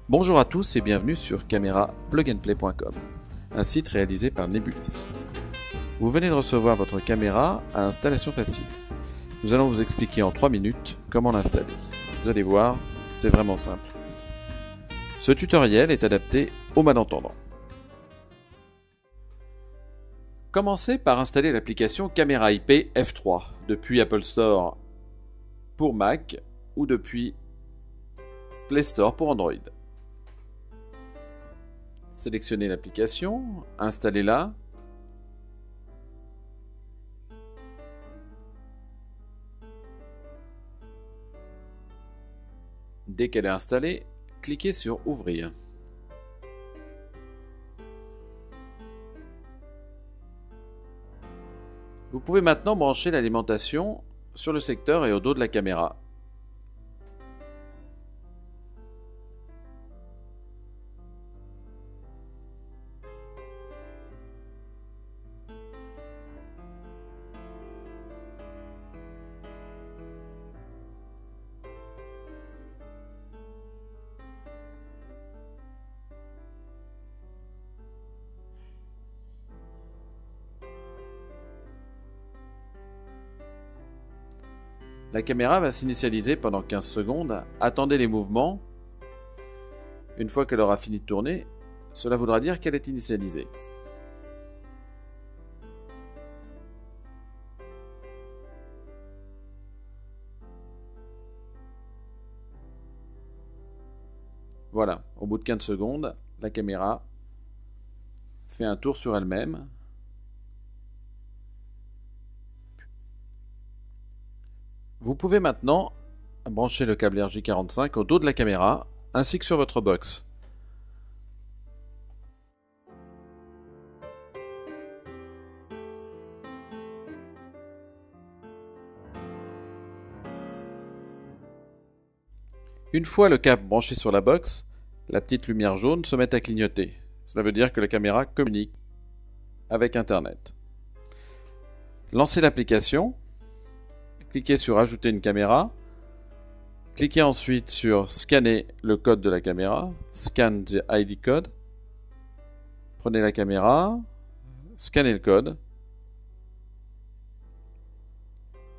Bonjour à tous et bienvenue sur camera-plug-and-play.com, un site réalisé par Nebulis. Vous venez de recevoir votre caméra à installation facile. Nous allons vous expliquer en 3 minutes comment l'installer. Vous allez voir, c'est vraiment simple. Ce tutoriel est adapté aux malentendants. Commencez par installer l'application Caméra IP F3 depuis Apple Store pour Mac ou depuis Play Store pour Android. Sélectionnez l'application, installez-la. Dès qu'elle est installée, cliquez sur Ouvrir. Vous pouvez maintenant brancher l'alimentation sur le secteur et au dos de la caméra. La caméra va s'initialiser pendant 15 secondes. Attendez les mouvements. Une fois qu'elle aura fini de tourner, cela voudra dire qu'elle est initialisée. Voilà, au bout de 15 secondes, la caméra fait un tour sur elle-même. Vous pouvez maintenant brancher le câble RJ45 au dos de la caméra ainsi que sur votre box. Une fois le câble branché sur la box, la petite lumière jaune se met à clignoter. Cela veut dire que la caméra communique avec Internet. Lancez l'application. Cliquez sur Ajouter une caméra. Cliquez ensuite sur Scanner le code de la caméra. Scan the ID code. Prenez la caméra. Scannez le code.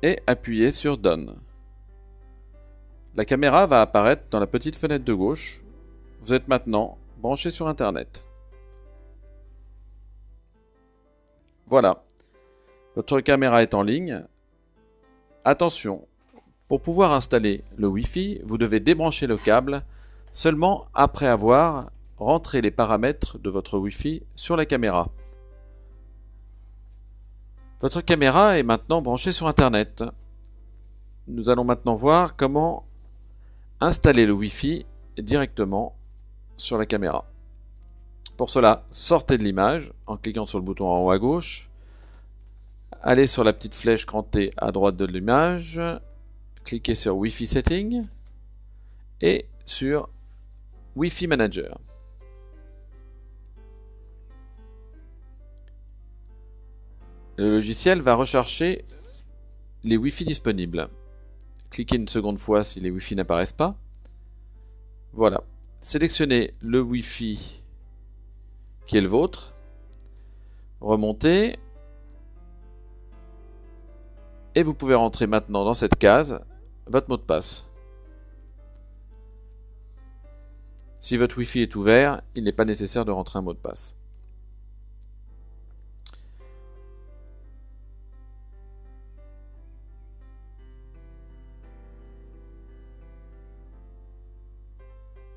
Et appuyez sur Done. La caméra va apparaître dans la petite fenêtre de gauche. Vous êtes maintenant branché sur Internet. Voilà. Votre caméra est en ligne. Attention, pour pouvoir installer le Wi-Fi, vous devez débrancher le câble seulement après avoir rentré les paramètres de votre Wi-Fi sur la caméra. Votre caméra est maintenant branchée sur Internet. Nous allons maintenant voir comment installer le Wi-Fi directement sur la caméra. Pour cela, sortez de l'image en cliquant sur le bouton en haut à gauche. Allez sur la petite flèche crantée à droite de l'image, cliquez sur Wi-Fi Setting et sur Wi-Fi Manager. Le logiciel va rechercher les Wi-Fi disponibles. Cliquez une seconde fois si les Wi-Fi n'apparaissent pas. Voilà. Sélectionnez le Wi-Fi qui est le vôtre. Remontez. Et vous pouvez rentrer maintenant dans cette case votre mot de passe. Si votre Wi-Fi est ouvert, il n'est pas nécessaire de rentrer un mot de passe.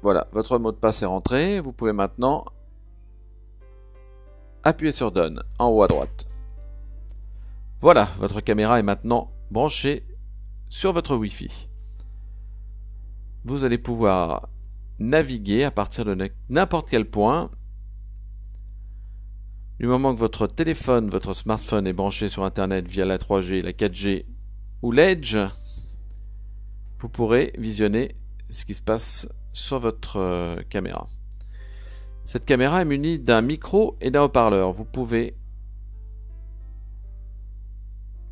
Voilà, votre mot de passe est rentré. Vous pouvez maintenant appuyer sur Done en haut à droite. Voilà, votre caméra est maintenant branchée sur votre Wi-Fi. Vous allez pouvoir naviguer à partir de n'importe quel point. Du moment que votre téléphone, votre smartphone est branché sur Internet via la 3G, la 4G ou l'Edge, vous pourrez visionner ce qui se passe sur votre caméra. Cette caméra est munie d'un micro et d'un haut-parleur. Vous pouvez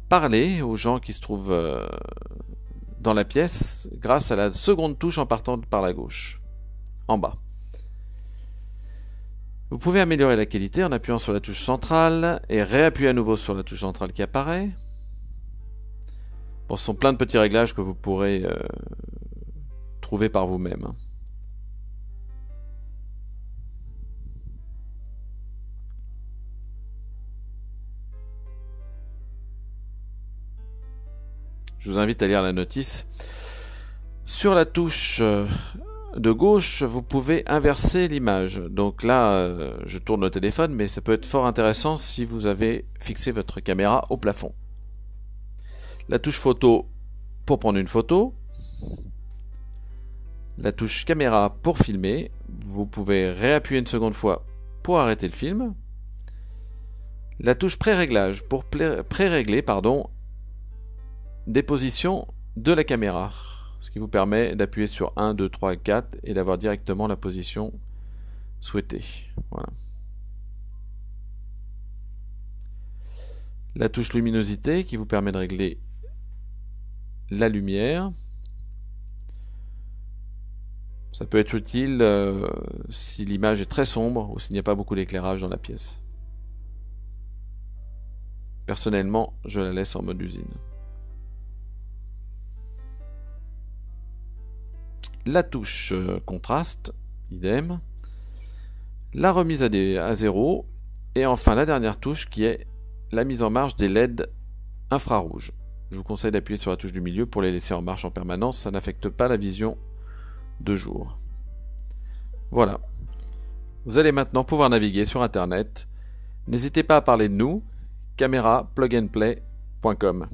parler aux gens qui se trouvent dans la pièce grâce à la seconde touche en partant par la gauche. en bas. Vous pouvez améliorer la qualité en appuyant sur la touche centrale et réappuyer à nouveau sur la touche centrale qui apparaît. Bon, ce sont plein de petits réglages que vous pourrez trouver par vous-même. Je vous invite à lire la notice. Sur la touche de gauche, vous pouvez inverser l'image. Donc là, je tourne le téléphone, mais ça peut être fort intéressant si vous avez fixé votre caméra au plafond. La touche photo pour prendre une photo. La touche caméra pour filmer. Vous pouvez réappuyer une seconde fois pour arrêter le film. La touche pré-réglage pour pré-régler des positions de la caméra, ce qui vous permet d'appuyer sur 1, 2, 3, 4 et d'avoir directement la position souhaitée. Voilà. La touche luminosité qui vous permet de régler la lumière. Ça peut être utile si l'image est très sombre ou s'il n'y a pas beaucoup d'éclairage dans la pièce. Personnellement, je la laisse en mode usine. La touche contraste, idem. La remise à zéro. Et enfin la dernière touche qui est la mise en marche des LED infrarouges. Je vous conseille d'appuyer sur la touche du milieu pour les laisser en marche en permanence. Ça n'affecte pas la vision de jour. Voilà. Vous allez maintenant pouvoir naviguer sur Internet. N'hésitez pas à parler de nous. Camera plugandplay.com